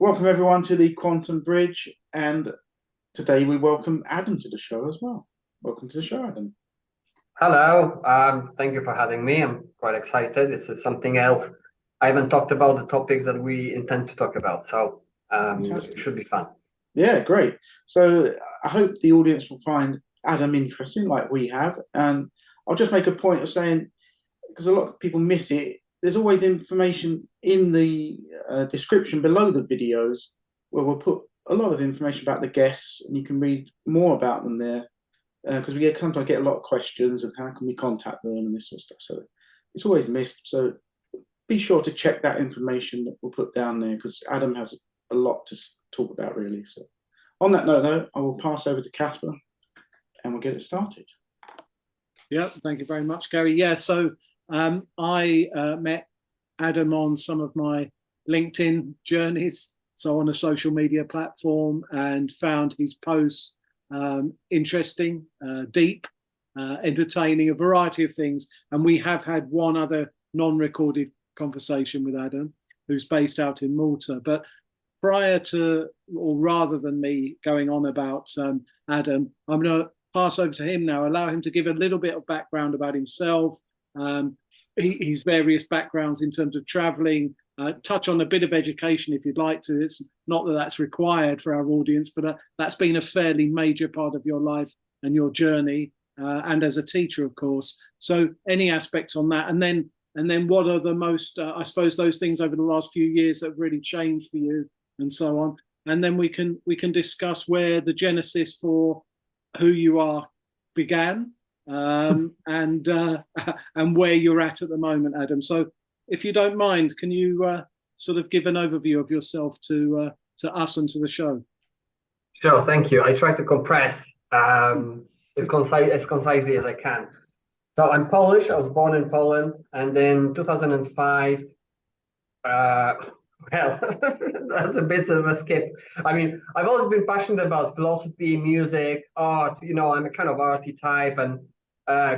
Welcome everyone to the Quantum Bridge, and today we welcome Adam to the show as well. Welcome to the show, Adam. Hello, thank you for having me. I'm quite excited. It's something else. I haven't talked about the topics that we intend to talk about, so it should be fun. Yeah, great. So I hope the audience will find Adam interesting, like we have. And I'll just make a point of saying, because a lot of people miss it, there's always information in the description below the videos where we'll put a lot of information about the guests, and you can read more about them there. Because we sometimes get a lot of questions of how can we contact them and this sort of stuff. So it's always missed. So be sure to check that information that we'll put down there, because Adam has a lot to talk about, really. So on that note, though, I will pass over to Casper and we'll get it started. Yeah, thank you very much, Gary. Yeah, so I met Adam on some of my LinkedIn journeys, so on a social media platform, and found his posts interesting, deep, entertaining, a variety of things. And we have had one other non-recorded conversation with Adam, who's based out in Malta. But prior to, or rather than me going on about Adam, I'm going to pass over to him now, allow him to give a little bit of background about himself, his various backgrounds in terms of traveling, touch on a bit of education if you'd like to. It's not that that's required for our audience, but that's been a fairly major part of your life and your journey, and as a teacher, of course. So any aspects on that, and then what are the most, I suppose, those things over the last few years that have really changed for you, and so on. And then we can discuss where the genesis for who you are began, and where you're at the moment, Adam. So if you don't mind, can you sort of give an overview of yourself to us and to the show? Sure, thank you. I try to compress as concisely as I can. So I'm Polish. I was born in Poland, and in 2005, well, that's a bit of a skip. I mean, I've always been passionate about philosophy, music, art. I'm a kind of arty type, and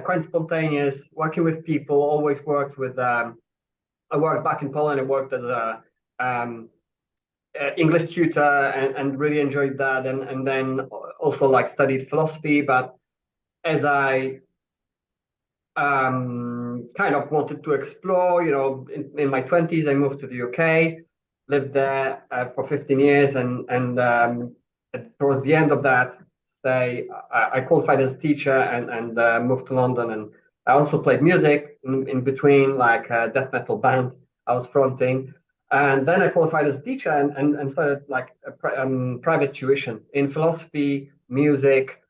quite spontaneous, working with people, always worked with, I worked back in Poland. I worked as a English tutor and really enjoyed that. And then also like studied philosophy. But as I kind of wanted to explore, in my 20s, I moved to the UK, lived there for 15 years. And towards the end of that stay, I qualified as a teacher and moved to London. And I also played music in between, like a death metal band I was fronting. And then I qualified as a teacher and started like private tuition in philosophy, music,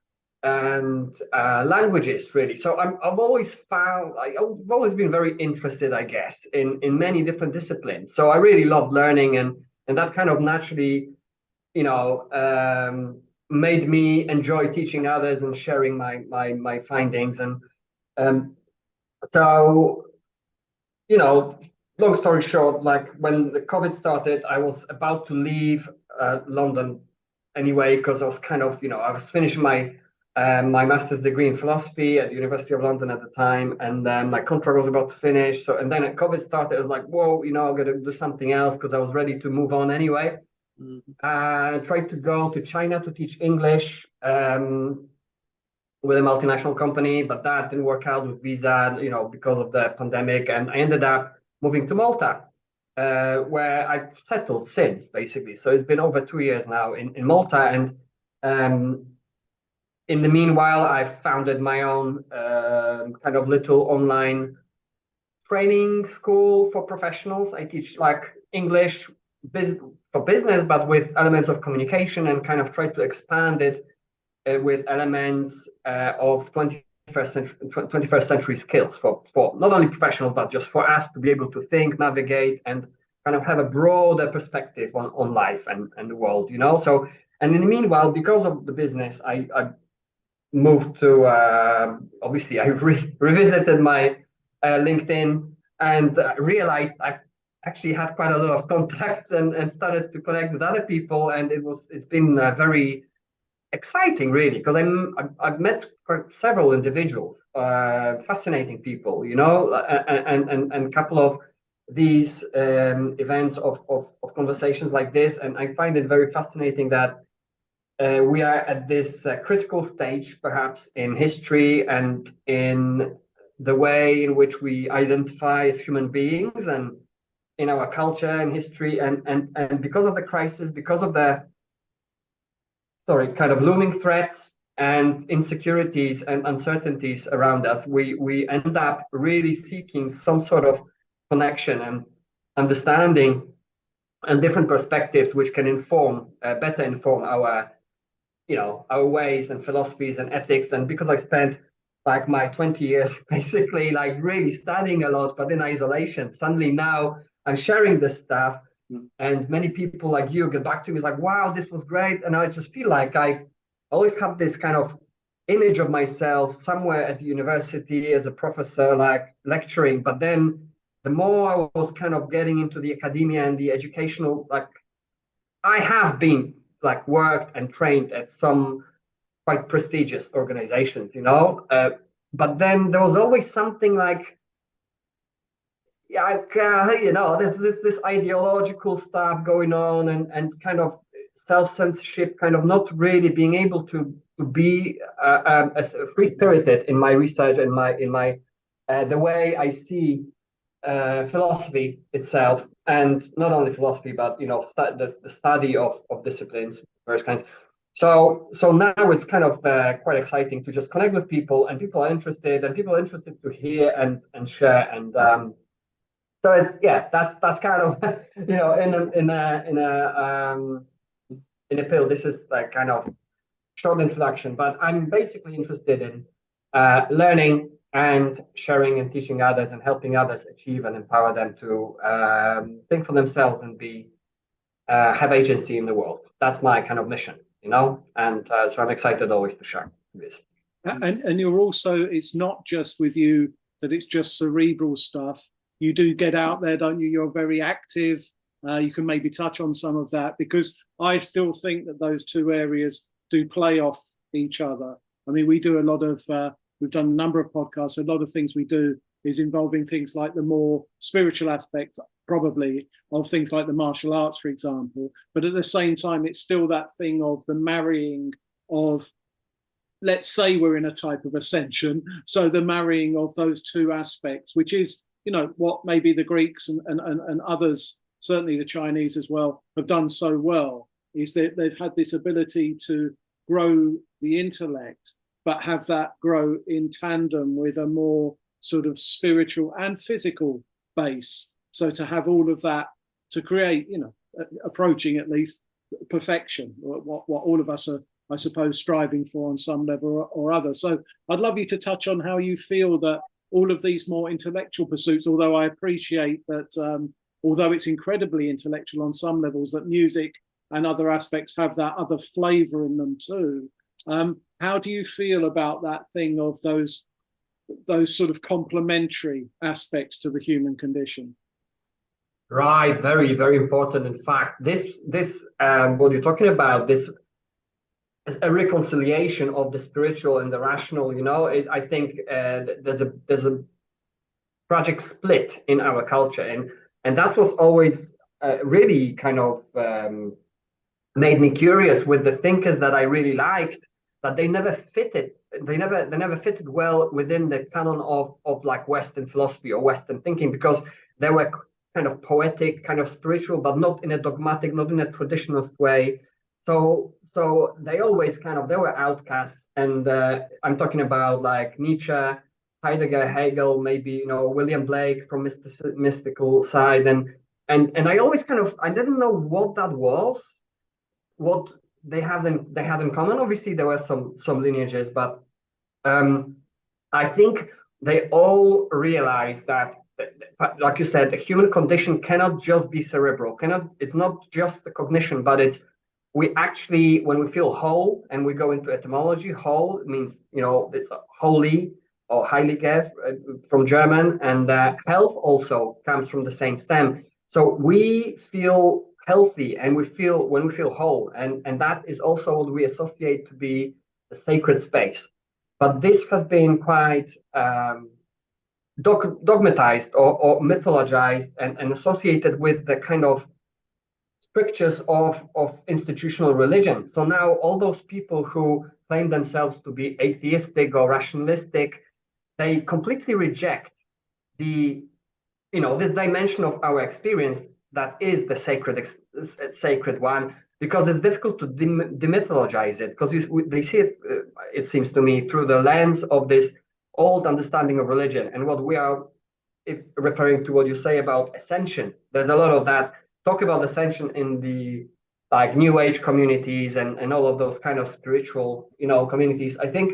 and languages, really. So I've always been very interested, I guess, in many different disciplines. So I really loved learning, and that kind of naturally, made me enjoy teaching others and sharing my findings. And so, long story short, like when the COVID started, I was about to leave London anyway, because I was kind of, I was finishing my master's degree in philosophy at the University of London at the time, and then my contract was about to finish. So, and then COVID started. I was like, whoa, I'm going to do something else, because I was ready to move on anyway. I tried to go to China to teach English with a multinational company, but that didn't work out with visa, because of the pandemic. And I ended up moving to Malta, where I've settled since, basically. So it's been over 2 years now in Malta. And in the meanwhile, I've founded my own kind of little online training school for professionals. I teach like English for business, but with elements of communication, and kind of try to expand it with elements of 21st century skills for not only professionals, but just for us to be able to think, navigate, and kind of have a broader perspective on life and the world, So, and in the meanwhile, because of the business, I moved to, obviously, I revisited my LinkedIn and realized I've actually had quite a lot of contacts and started to connect with other people. And it's been very exciting, really, because I've met several individuals, fascinating people, and a couple of these events of conversations like this, and I find it very fascinating that we are at this critical stage, perhaps in history and in the way in which we identify as human beings and in our culture and history, and because of the crisis, because of the kind of looming threats and insecurities and uncertainties around us, we end up really seeking some sort of connection and understanding and different perspectives which can better inform our our ways and philosophies and ethics. And because I spent like my 20 years basically like really studying a lot, but in isolation, suddenly now I'm sharing this stuff, and many people like you get back to me like, wow, this was great. And I just feel like I've always had this kind of image of myself somewhere at the university as a professor, like lecturing. But then the more I was kind of getting into the academia and the educational, like I have been like worked and trained at some quite prestigious organizations, but then there was always something like, there's this ideological stuff going on, and kind of self-censorship, kind of not really being able to be as free-spirited in my research and in my the way I see philosophy itself, and not only philosophy, but the study of disciplines, various kinds. So now it's kind of quite exciting to just connect with people, and people are interested to hear and share, and so it's that's kind of in a pill. This is like kind of short introduction, but I'm basically interested in learning and sharing and teaching others and helping others achieve and empower them to think for themselves and have agency in the world. That's my kind of mission, and so I'm excited always to share this. And you're also, it's not just with you that it's just cerebral stuff. You do get out there, don't you? You're very active. You can maybe touch on some of that, because I still think that those two areas do play off each other. I mean, we do a lot of, we've done a number of podcasts. A lot of things we do is involving things like the more spiritual aspect, probably, of things like the martial arts, for example. But at the same time, it's still that thing of the marrying of, let's say we're in a type of ascension. So the marrying of those two aspects, which is, what maybe the Greeks and others, certainly the Chinese as well, have done so well, is that they've had this ability to grow the intellect, but have that grow in tandem with a more sort of spiritual and physical base. So to have all of that to create, approaching at least perfection, what all of us are, I suppose, striving for on some level or other. So I'd love you to touch on how you feel that all of these more intellectual pursuits, although I appreciate that, although it's incredibly intellectual on some levels, that music and other aspects have that other flavor in them too. How do you feel about that thing of those sort of complementary aspects to the human condition? Right, very, very important. In fact, this what you're talking about, this is a reconciliation of the spiritual and the rational. I think there's a tragic split in our culture, and that's what always really kind of made me curious with the thinkers that I really liked, that they never fitted well within the canon of like Western philosophy or Western thinking, because they were kind of poetic, kind of spiritual, but not in a dogmatic, not in a traditionalist way. So they always they were outcasts, and I'm talking about like Nietzsche, Heidegger, Hegel, maybe William Blake from mystical side, and I always I didn't know what that was, what they had in common. Obviously, there were some lineages, but I think they all realized that, like you said, the human condition cannot just be cerebral. It's not just the cognition, but we actually, when we feel whole, and we go into etymology, whole means it's holy or heilige from German, and health also comes from the same stem. So we feel healthy, and when we feel whole, and that is also what we associate to be the sacred space. But this has been quite dogmatized or mythologized and associated with the kind of strictures of institutional religion. So now all those people who claim themselves to be atheistic or rationalistic, they completely reject the, this dimension of our experience that is the sacred one, because it's difficult to demythologize it, because they see it, it seems to me, through the lens of this old understanding of religion. And what we are, if referring to what you say about ascension, there's a lot of that talk about ascension in the like New Age communities and all of those kind of spiritual, communities. I think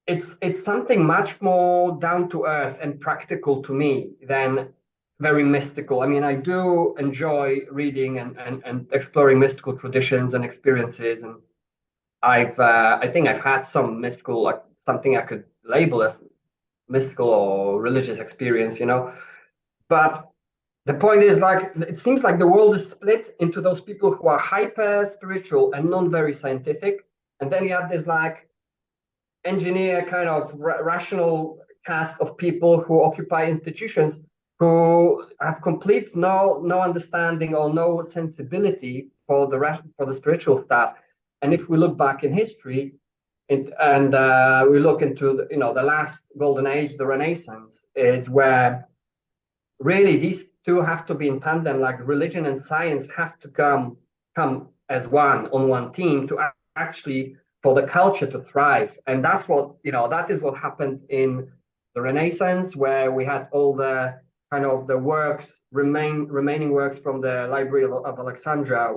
it's something much more down to earth and practical to me than very mystical. I mean, I do enjoy reading and exploring mystical traditions and experiences, and I think I've had some mystical, like something I could label as mystical or religious experience, But the point is, like, it seems like the world is split into those people who are hyper spiritual and non very scientific, and then you have this like engineer kind of rational cast of people who occupy institutions who have complete no understanding or no sensibility for the spiritual stuff. And if we look back in history, and we look into the last golden age, the Renaissance, is where really these two have to be in tandem. Like religion and science have to come as one on one team to actually for the culture to thrive. And that's what that is what happened in the Renaissance, where we had all the kind of the remaining works from the Library of Alexandria,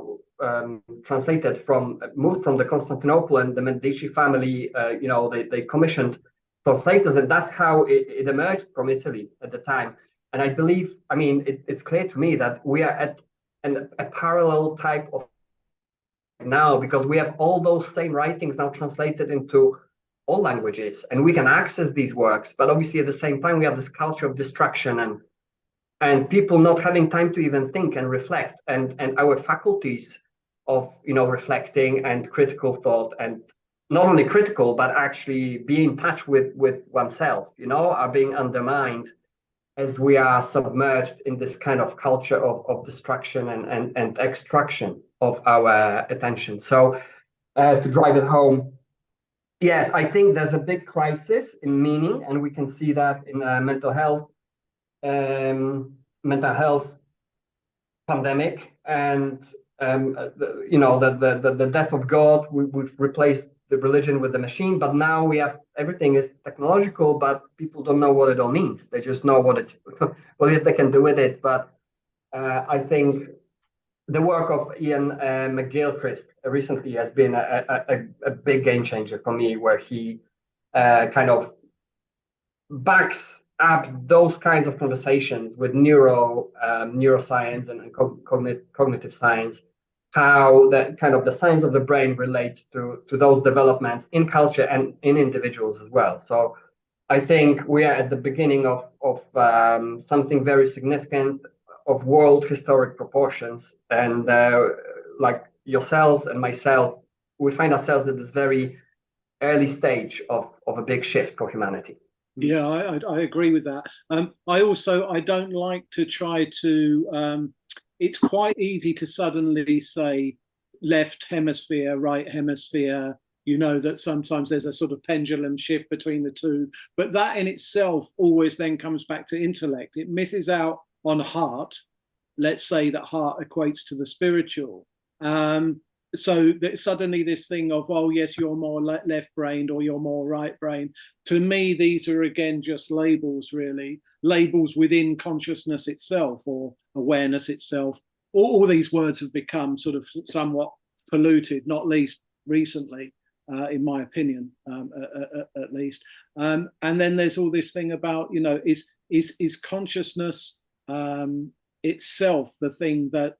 moved from the Constantinople, and the Medici family, they commissioned translators, and that's how it emerged from Italy at the time. And I believe, I mean, it's clear to me that we are at a parallel type of now, because we have all those same writings now translated into all languages, and we can access these works. But obviously, at the same time, we have this culture of distraction and people not having time to even think and reflect, and our faculties of reflecting and critical thought, and not only critical but actually be in touch with oneself, are being undermined as we are submerged in this kind of culture of distraction and extraction of our attention. So to drive it home, yes, I think there's a big crisis in meaning, and we can see that in mental health pandemic, and the death of God. We've replaced the religion with the machine, but now we have everything is technological, but people don't know what it all means. They just know what they can do with it. But I think the work of Iain McGilchrist recently has been a big game changer for me, where he kind of backs up those kinds of conversations with neuroscience and cognitive science, how the kind of the science of the brain relates to those developments in culture and in individuals as well. So I think we are at the beginning of something very significant, of world historic proportions, and like yourselves and myself, we find ourselves at this very early stage of a big shift for humanity. Yeah, I agree with that. I don't like to try to. It's quite easy to suddenly say left hemisphere, right hemisphere. That sometimes there's a sort of pendulum shift between the two, but that in itself always then comes back to intellect. It misses out on heart. Let's say that heart equates to the spiritual. So that suddenly this thing of, oh yes, you're more left-brained or you're more right-brained. To me, these are again just labels, really. Labels within consciousness itself or awareness itself. All these words have become sort of somewhat polluted, not least recently, in my opinion, at least. And then there's all this thing about, is consciousness itself the thing that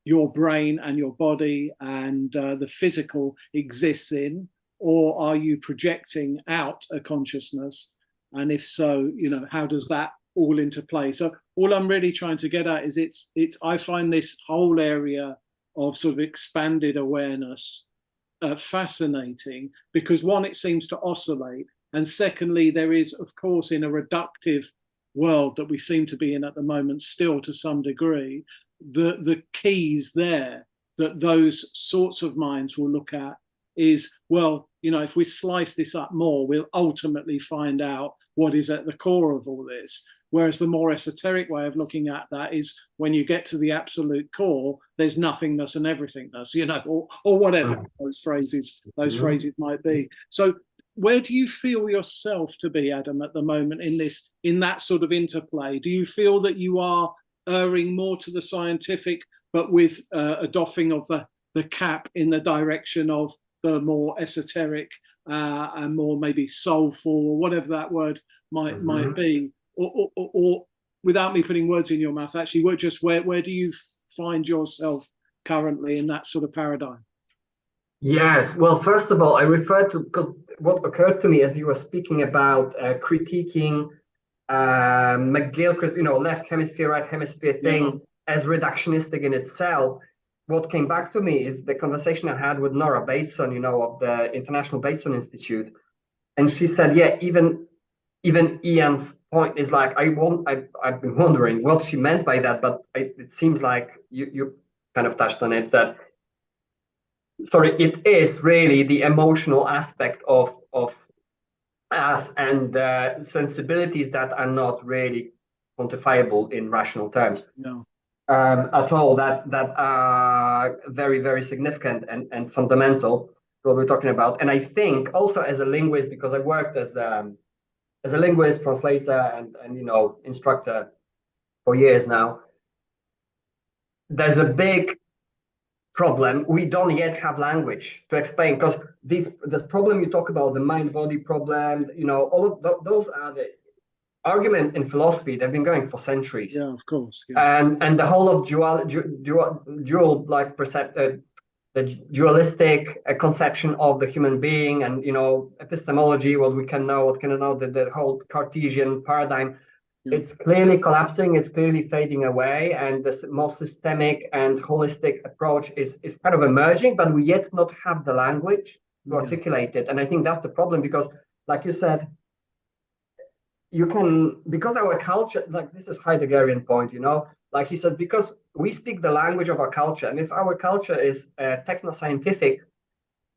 your brain and your body and the physical exists in, or are you projecting out a consciousness? And if so, how does that all interplay? So all I'm really trying to get at is I find this whole area of sort of expanded awareness fascinating, because one, it seems to oscillate, And secondly, there is, of course, in a reductive world that we seem to be in at the moment, still to some degree, the keys there that those sorts of minds will look at is, well, you know, if we slice this up more, we'll ultimately find out what is at the core of all this. Whereas the more esoteric way of looking at that is when you get to the absolute core, there's nothingness and everythingness, you know, or whatever those phrases might be. So where do you feel yourself to be, Adam, at the moment in that sort of interplay? Do you feel that you are erring more to the scientific, but with a doffing of the cap in the direction of the more esoteric and more maybe soulful, or whatever that word might be? Or without me putting words in your mouth, actually, where do you find yourself currently in that sort of paradigm? Yes, well, first of all, I refer to, because what occurred to me as you were speaking about critiquing McGilchrist, you know, left hemisphere, right hemisphere thing as reductionistic in itself. What came back to me is the conversation I had with Nora Bateson, you know, of the International Bateson Institute, and she said, yeah, even Iain's point is like, I've been wondering what she meant by that, but it seems like you kind of touched on it, that it is really the emotional aspect of us and sensibilities that are not really quantifiable in rational terms. No. At all, that are very, very significant and fundamental to what we're talking about. And I think also as a linguist, because I worked as a linguist, translator, and you know, instructor for years now, there's a big problem. We don't yet have language to explain, because the problem you talk about, the mind-body problem, you know, all of those are the arguments in philosophy. They've been going for centuries. Yeah, of course. Yeah. And the whole of dual like the dualistic conception of the human being, and you know, epistemology, what we can know, what cannot know, the whole Cartesian paradigm. It's clearly collapsing, it's clearly fading away, and this more systemic and holistic approach is kind of emerging, but we yet not have the language to articulate it. And I think that's the problem, because like you said, because our culture, like this is Heideggerian point, you know, like he says, because we speak the language of our culture, and if our culture is techno-scientific,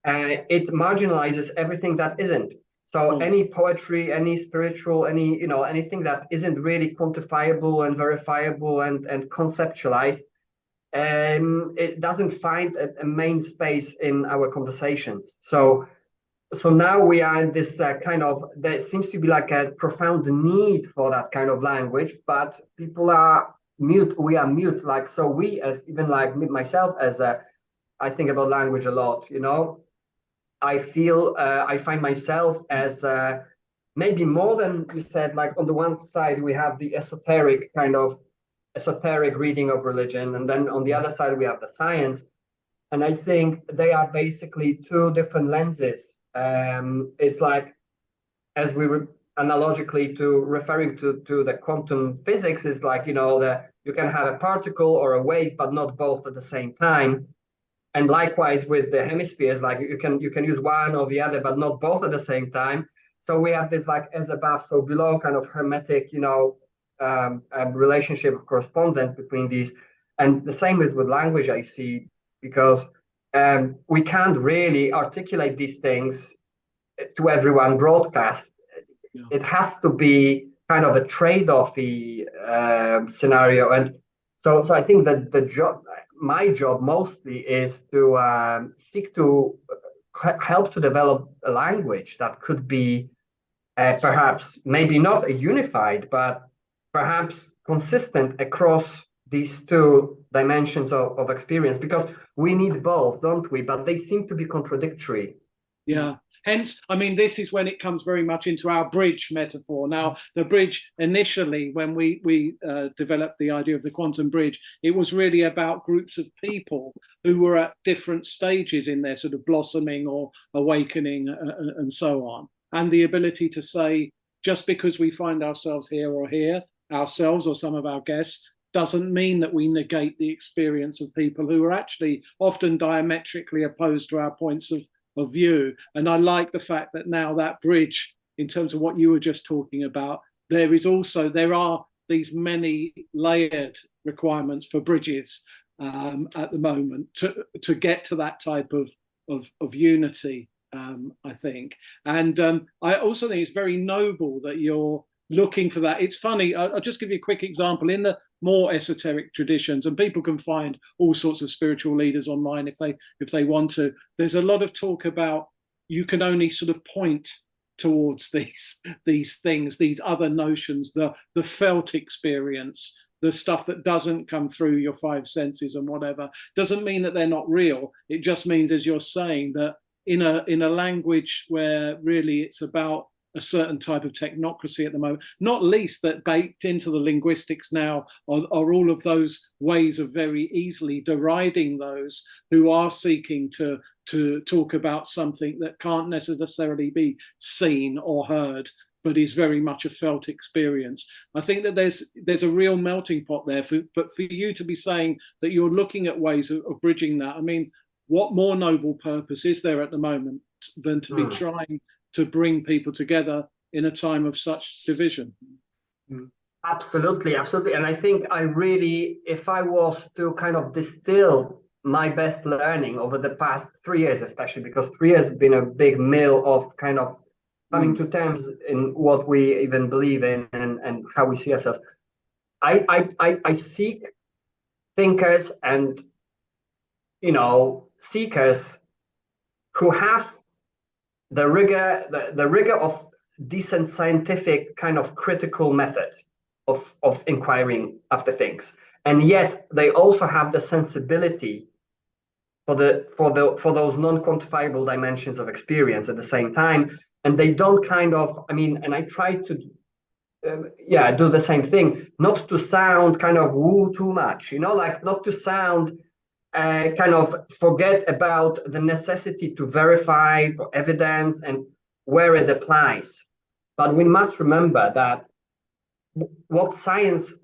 it marginalizes everything that isn't. So any poetry, any spiritual, anything that isn't really quantifiable and verifiable and conceptualized, it doesn't find a main space in our conversations. So now we are in this there seems to be like a profound need for that kind of language, but people are mute. We are mute. Like, so we, as even like myself, I think about language a lot, you know. I feel I find myself as maybe more than you said, like on the one side we have the esoteric reading of religion, and then on the other side we have the science, and I think they are basically two different lenses. It's like, as we were analogically to referring to the quantum physics, is like, you know, that you can have a particle or a wave, but not both at the same time. And likewise with the hemispheres, like you can use one or the other, but not both at the same time. So we have this like as above, so below kind of hermetic, you know, relationship of correspondence between these. And the same is with language, I see, because we can't really articulate these things to everyone broadcast. Yeah. It has to be kind of a trade-offy scenario. And so I think that my job mostly is to seek to help to develop a language that could be perhaps maybe not a unified, but perhaps consistent across these two dimensions of experience, because we need both, don't we? But they seem to be contradictory. Yeah. Hence, I mean, this is when it comes very much into our bridge metaphor. Now, the bridge initially, when we developed the idea of the quantum bridge, it was really about groups of people who were at different stages in their sort of blossoming or awakening and so on. And the ability to say, just because we find ourselves here or here, ourselves or some of our guests, doesn't mean that we negate the experience of people who are actually often diametrically opposed to our points of view. And I like the fact that now that bridge in terms of what you were just talking about, there are these many layered requirements for bridges at the moment to get to that type of unity, I think. And I also think it's very noble that you're looking for that. It's funny, I'll just give you a quick example. In the more esoteric traditions, and people can find all sorts of spiritual leaders online if they want to, there's a lot of talk about you can only sort of point towards these things, these other notions, the felt experience, the stuff that doesn't come through your five senses and whatever. Doesn't mean that they're not real. It just means, as you're saying, that in a language where really it's about a certain type of technocracy at the moment, not least that baked into the linguistics now are all of those ways of very easily deriding those who are seeking to talk about something that can't necessarily be seen or heard, but is very much a felt experience. I think that there's a real melting pot there. But for you to be saying that you're looking at ways of bridging that, I mean, what more noble purpose is there at the moment than to be trying to bring people together in a time of such division? Absolutely. And I think if I was to kind of distill my best learning over the past 3 years, especially because 3 years has been a big mill of kind of coming to terms in what we even believe in and how we see ourselves. I seek thinkers and, seekers who have the rigor of decent scientific kind of critical method of inquiring after things, and yet they also have the sensibility for those non-quantifiable dimensions of experience at the same time, and they don't kind of, and I try to do the same thing, not to sound kind of woo too much, like not to sound kind of forget about the necessity to verify for evidence and where it applies. But we must remember that what science,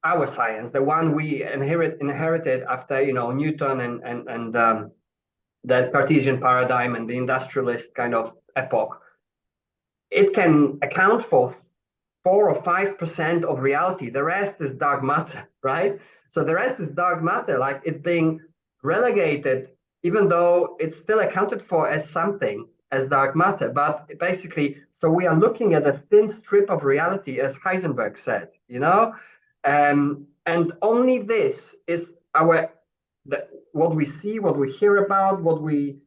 our science, the one we inherited after Newton and the Cartesian paradigm and the industrialist kind of epoch, it can account for 4 or 5% of reality. The rest is dark matter, right? So the rest is dark matter, like it's being relegated, even though it's still accounted for as something, as dark matter. But basically, so we are looking at a thin strip of reality, as Heisenberg said, and only this is what we see, what we hear about, what we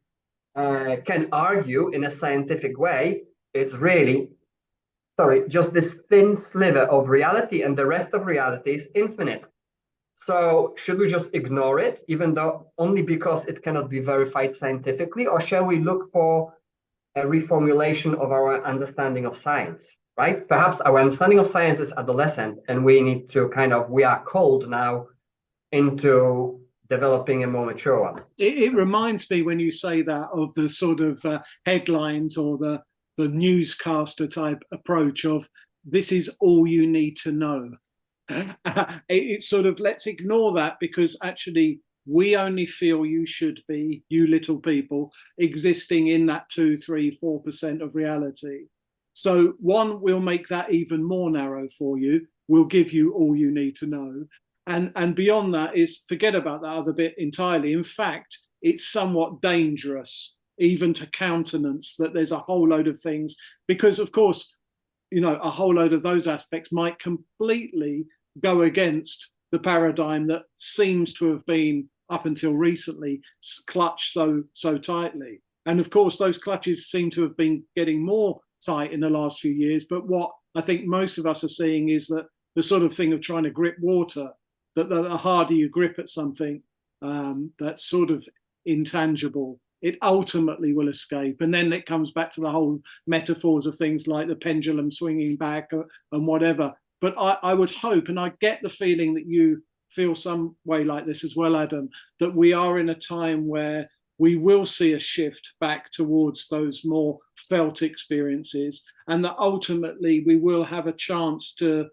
can argue in a scientific way. It's really, just this thin sliver of reality, and the rest of reality is infinite. So should we just ignore it, even though only because it cannot be verified scientifically, or shall we look for a reformulation of our understanding of science, right? Perhaps our understanding of science is adolescent, and we need to we are called now into developing a more mature one. It reminds me, when you say that, of the sort of headlines or the newscaster type approach of this is all you need to know. It's sort of, let's ignore that, because actually we only feel you should be, you little people, existing in that 2, 3, 4% of reality. So one, we'll make that even more narrow for you. We'll give you all you need to know. And beyond that is forget about that other bit entirely. In fact, it's somewhat dangerous even to countenance that there's a whole load of things, because of course, a whole load of those aspects might completely go against the paradigm that seems to have been, up until recently, clutched so tightly. And of course, those clutches seem to have been getting more tight in the last few years. But what I think most of us are seeing is that the sort of thing of trying to grip water, that the harder you grip at something that's sort of intangible, it ultimately will escape. And then it comes back to the whole metaphors of things like the pendulum swinging back and whatever. But I would hope, and I get the feeling that you feel some way like this as well, Adam, that we are in a time where we will see a shift back towards those more felt experiences, and that ultimately we will have a chance to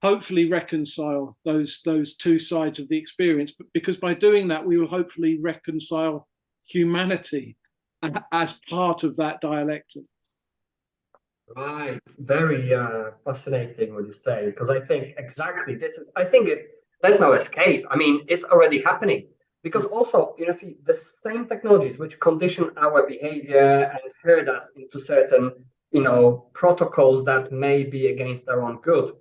hopefully reconcile those two sides of the experience. Because by doing that, we will hopefully reconcile humanity as part of that dialectic. Right. Very fascinating what you say, because I think exactly this is, I think there's no escape. I mean, it's already happening. Because also, see, the same technologies which condition our behavior and herd us into certain, protocols that may be against our own good.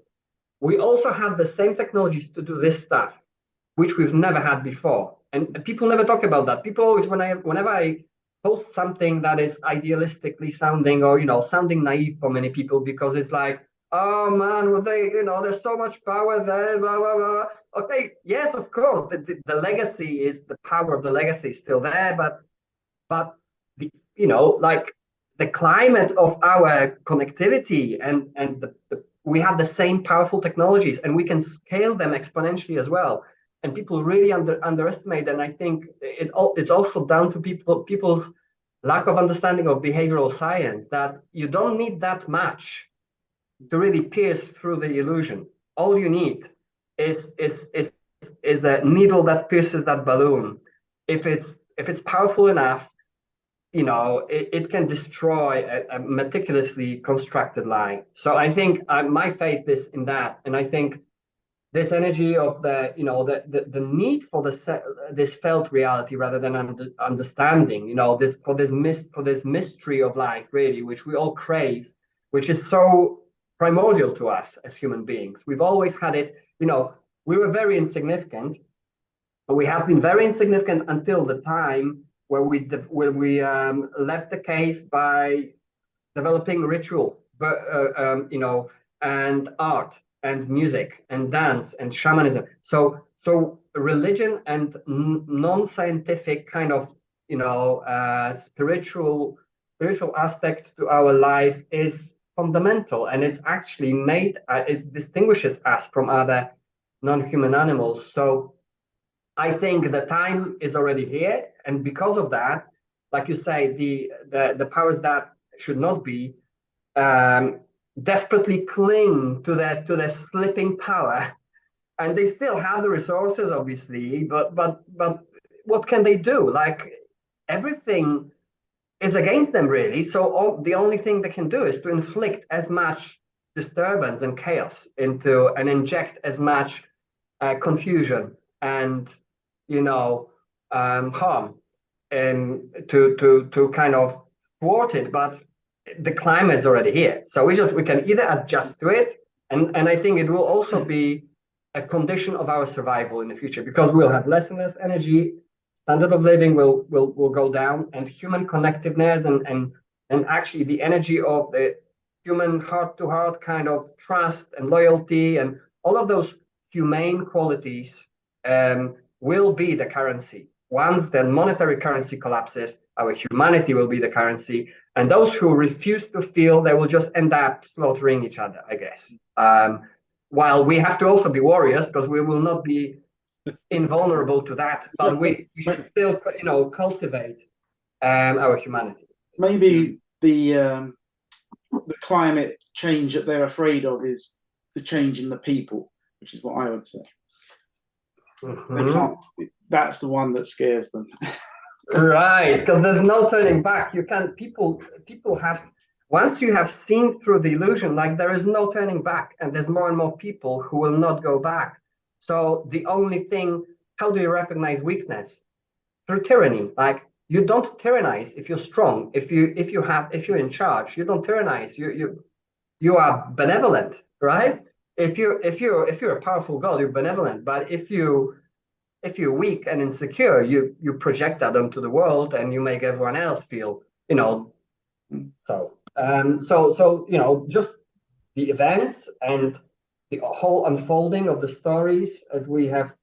We also have the same technologies to do this stuff, which we've never had before. And people never talk about that. People always, whenever I post something that is idealistically sounding or, sounding naive for many people, because it's like, oh man, well, there's so much power there, blah, blah, blah. Okay, yes, of course, the legacy is, the power of the legacy is still there, but like the climate of our connectivity and we have the same powerful technologies and we can scale them exponentially as well. And people really underestimate, and I think it's also down to people's lack of understanding of behavioral science, that you don't need that much to really pierce through the illusion. All you need is a needle that pierces that balloon. If it's powerful enough, it can destroy a meticulously constructed lie. So I think my faith is in that, and I think this energy of the need for this felt reality rather than understanding, this mystery of life, really, which we all crave, which is so primordial to us as human beings. We've always had it. We were very insignificant, but we have been very insignificant until the time where we left the cave by developing ritual, and art and music and dance and shamanism. So religion and non-scientific kind of spiritual aspect to our life is fundamental, and it's actually it distinguishes us from other non-human animals. So I think the time is already here, and because of that, like you say, the powers that should not be desperately cling to their slipping power, and they still have the resources, obviously, but what can they do? Like, everything is against them, really. So the only thing they can do is to inflict as much disturbance and chaos into, and inject as much confusion and harm, and to kind of thwart it. But the climate is already here, so we can either adjust to it, and I think it will also be a condition of our survival in the future, because we'll have less and less energy, standard of living will go down, and human connectiveness and actually the energy of the human heart to heart kind of trust and loyalty and all of those humane qualities will be the currency. Once the monetary currency collapses, our humanity will be the currency, and those who refuse to feel, they will just end up slaughtering each other, I guess. While we have to also be warriors, because we will not be invulnerable to that, but we should still, cultivate our humanity. Maybe the climate change that they're afraid of is the change in the people, which is what I would say. Mm-hmm. They can't. That's the one that scares them. Right, because there's no turning back. You can't. People have. Once you have seen through the illusion, like, there is no turning back, and there's more and more people who will not go back. So the only thing, how do you recognize weakness? Through tyranny. Like, you don't tyrannize if you're strong. If you're in charge, you don't tyrannize. You are benevolent, right? If you're a powerful god, you're benevolent. But if you're weak and insecure, you project that onto the world, and you make everyone else feel, So just the events and the whole unfolding of the stories as we have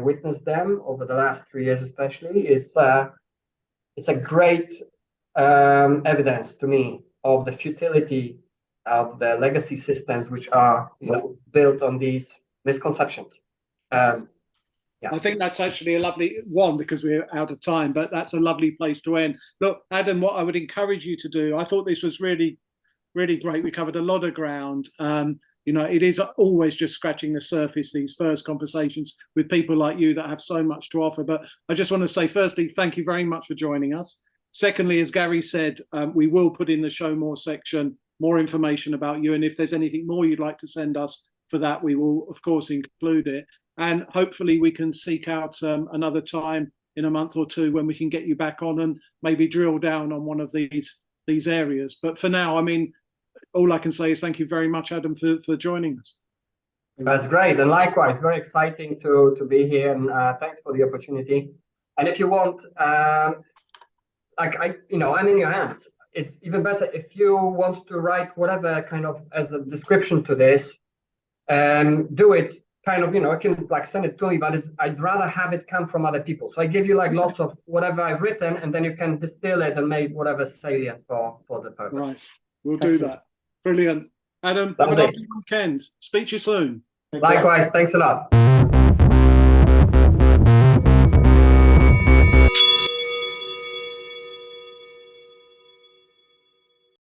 witnessed them over the last 3 years, especially, it's a great evidence to me of the futility of the legacy systems which are built on these misconceptions. Yeah. I think that's actually a lovely one, because we're out of time, but that's a lovely place to end. Look, Adam, what I would encourage you to do, I thought this was really, really great. We covered a lot of ground. It is always just scratching the surface, these first conversations with people like you that have so much to offer. But I just want to say, firstly, thank you very much for joining us. Secondly, as Gary said, we will put in the show more section more information about you. And if there's anything more you'd like to send us for that, we will, of course, include it. And hopefully we can seek out another time in a month or two when we can get you back on and maybe drill down on one of these areas. But for now, I mean, all I can say is thank you very much, Adam, for joining us. That's great. And likewise, very exciting to be here. And thanks for the opportunity. And if you want, I'm in your hands. It's even better if you want to write whatever kind of as a description to this, do it kind of, I can like send it to me, but I'd rather have it come from other people. So I give you like lots of whatever I've written, and then you can distill it and make whatever salient for the purpose. Right. We'll do that. Brilliant. Adam, have a lovely weekend. Speak to you soon. Likewise. Thanks a lot.